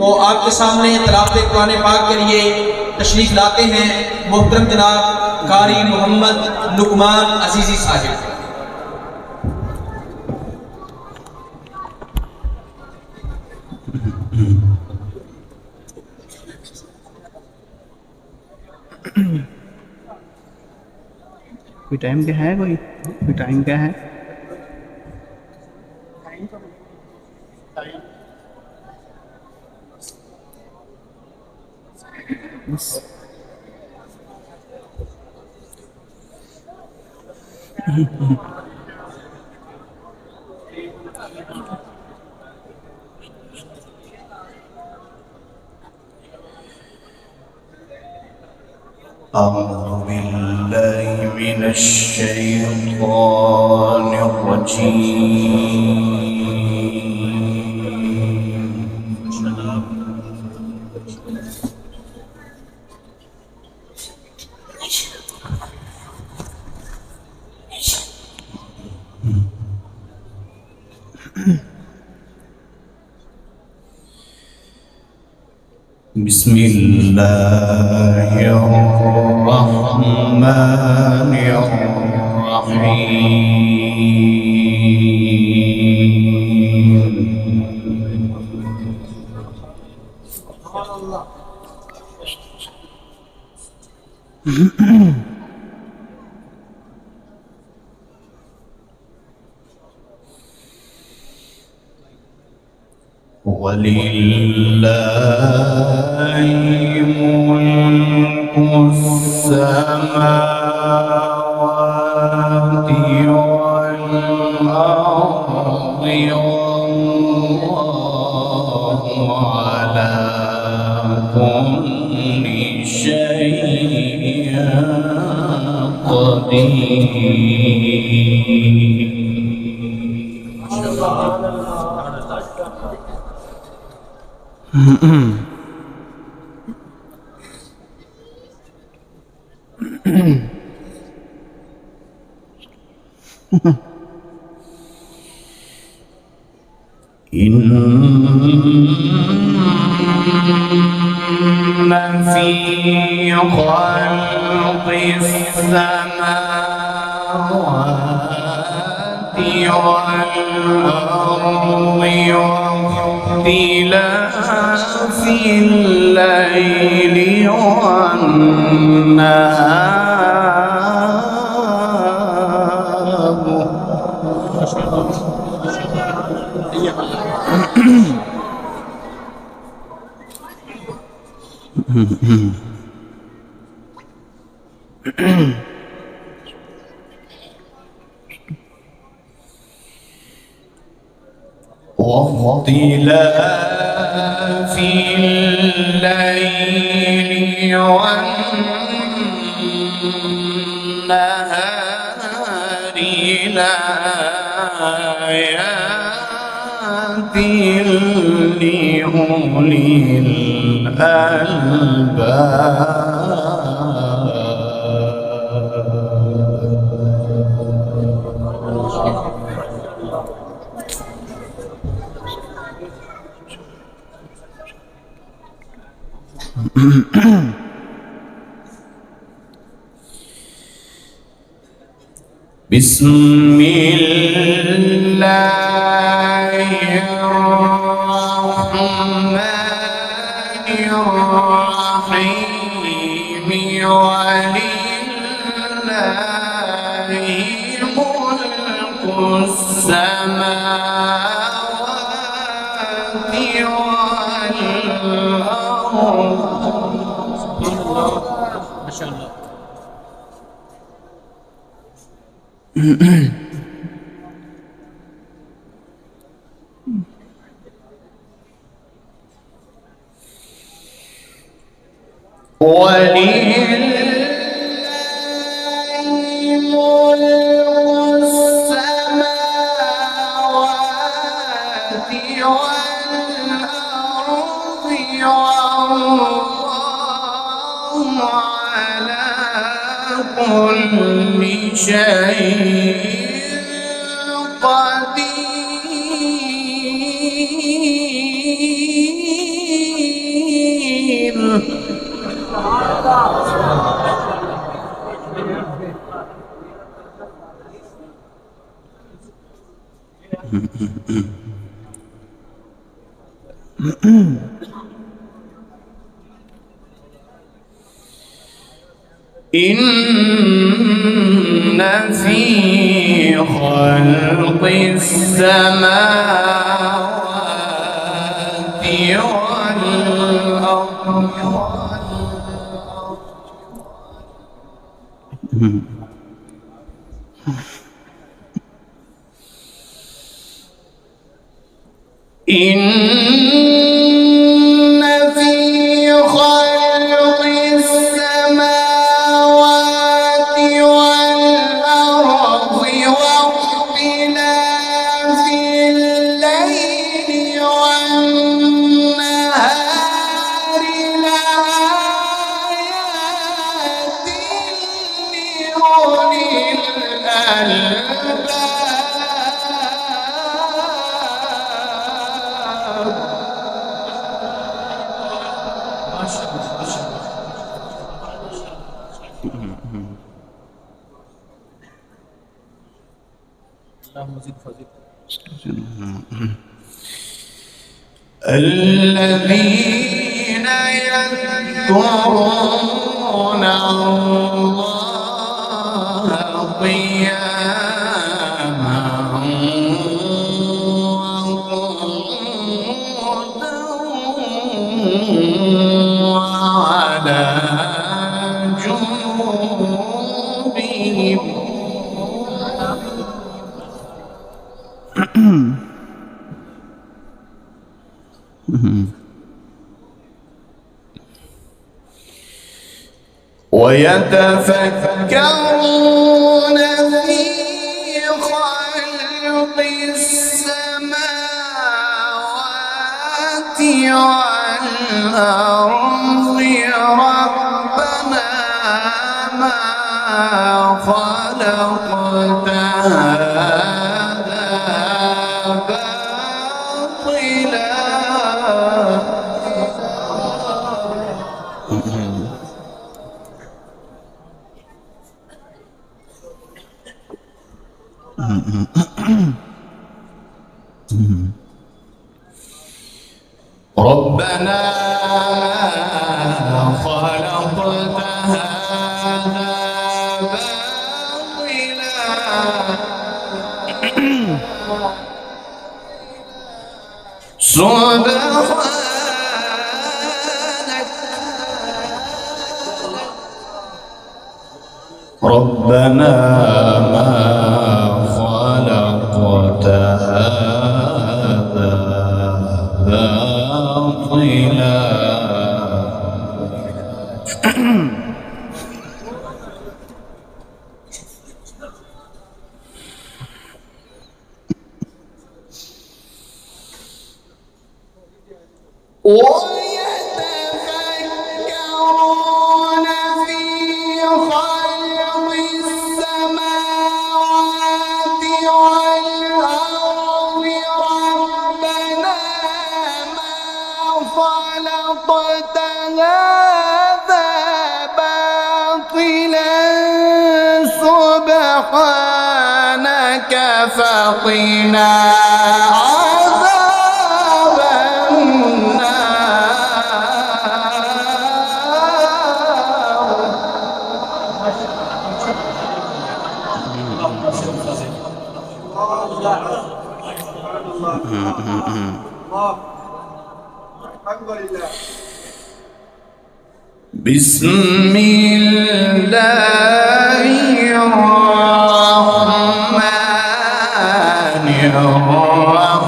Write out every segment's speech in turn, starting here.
वो आपके सामने तिलावत कुरान पाक के लिए तशरीफ लाते हैं मोहतरम जनाब कारी मोहम्मद लुकमान अजीजी साहिब। कोई टाइम क्या है? कोई टाइम क्या है? बस أعوذ بالله من الشيطان الرجيم بسم الله الرحمن الرحيم ولله ملك السماوات والأرض والله على كل شيء قدير. إن في خلق السماوات والأرض واختلاف الليل واختلاف الليل والنهار لآيات لأولي الألباب. بسم الله الرحمن الرحيم ولله ملك السماوات والأرض. ما شاء الله. كل شيء قدير. إن في خلق السماوات والأرض إن في خلق السماوات والأرض واختلاف الليل والنهار لآيات لأولي الألباب. الذين يذكرون الله قياما وقعودا وعلى جنوبهم ويتفكرون في خلق السماوات والأرض ربنا ما خلقت هذا باطلا. ربنا خلقت هذا باطلا سبحانك ربنا ما خلقت هذا باطلا ويتفكرون في خلق السماوات والأرض ربنا ما خلقت هذا باطلا سبحانك فقنا عذاب بسم الله الرحمن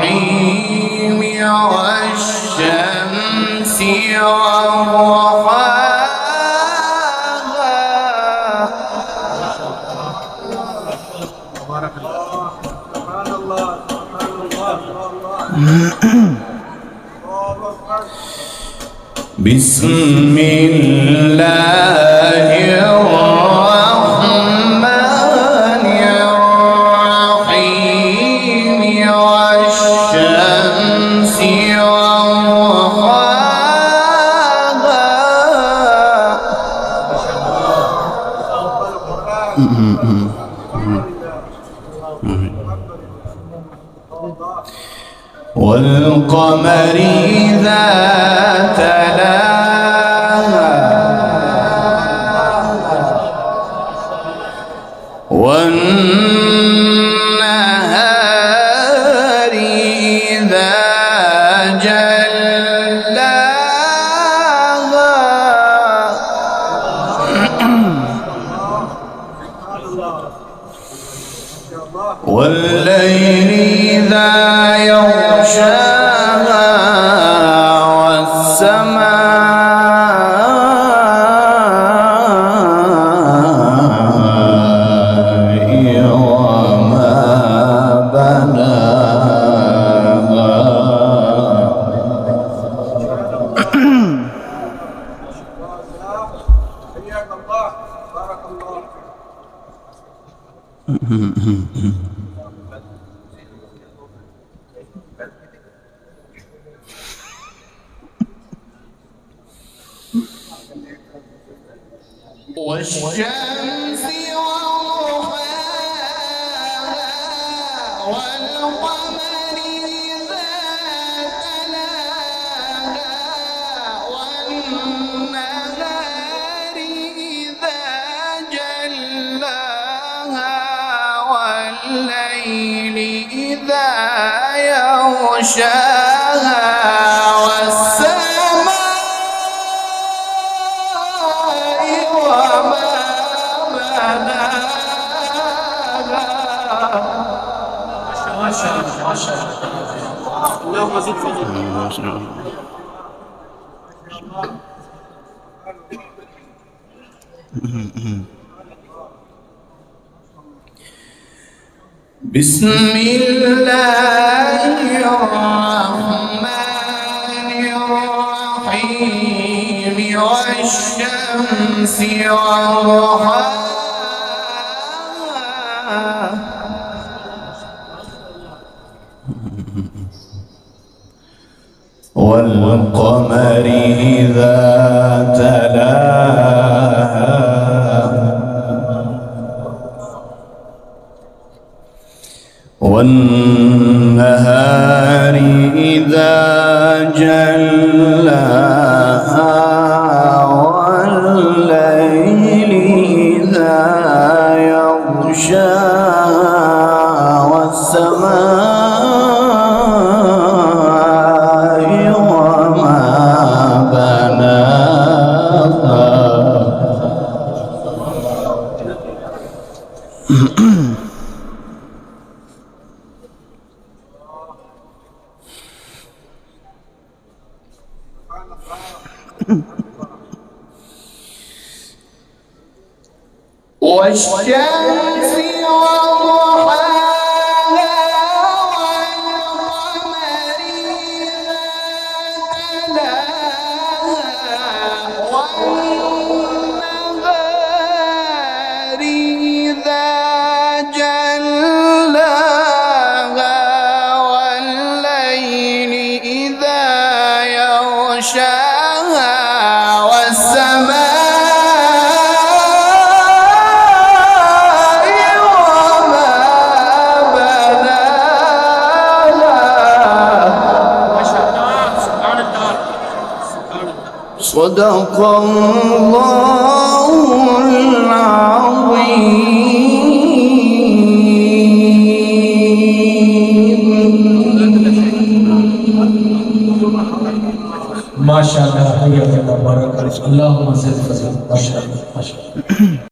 الرحيم والشمس بسم الله الرحمن الرحيم والشمس وضحاها والقمر إذا تلاها والنهار إذا جلاها والليل إذا يغشاها والسماء وما بناها حياك الله بارك الله. والشمس وضحاها والقمر إذا تلاها والنهار إذا جلاها والليل إذا يغشاها والسماء وما بناها. ما شاء الله ما شاء الله. اللهم زد فضلك. ما شاء الله. بسم الله الرحمن الرحيم والشمس وضحاها والقمر إذا تلاها والنهار إذا جلاها والليل إذا يغشاها والسماء وما بناها. والشمس وضحاها والقمر إذا تلاها والنهار إذا جلاها والليل إذا يغشاها والسماء صدق الله العظيم. ما شاء الله حياك الله بارك الله. اللهم زد فضلك. ما شاء الله ما شاء الله.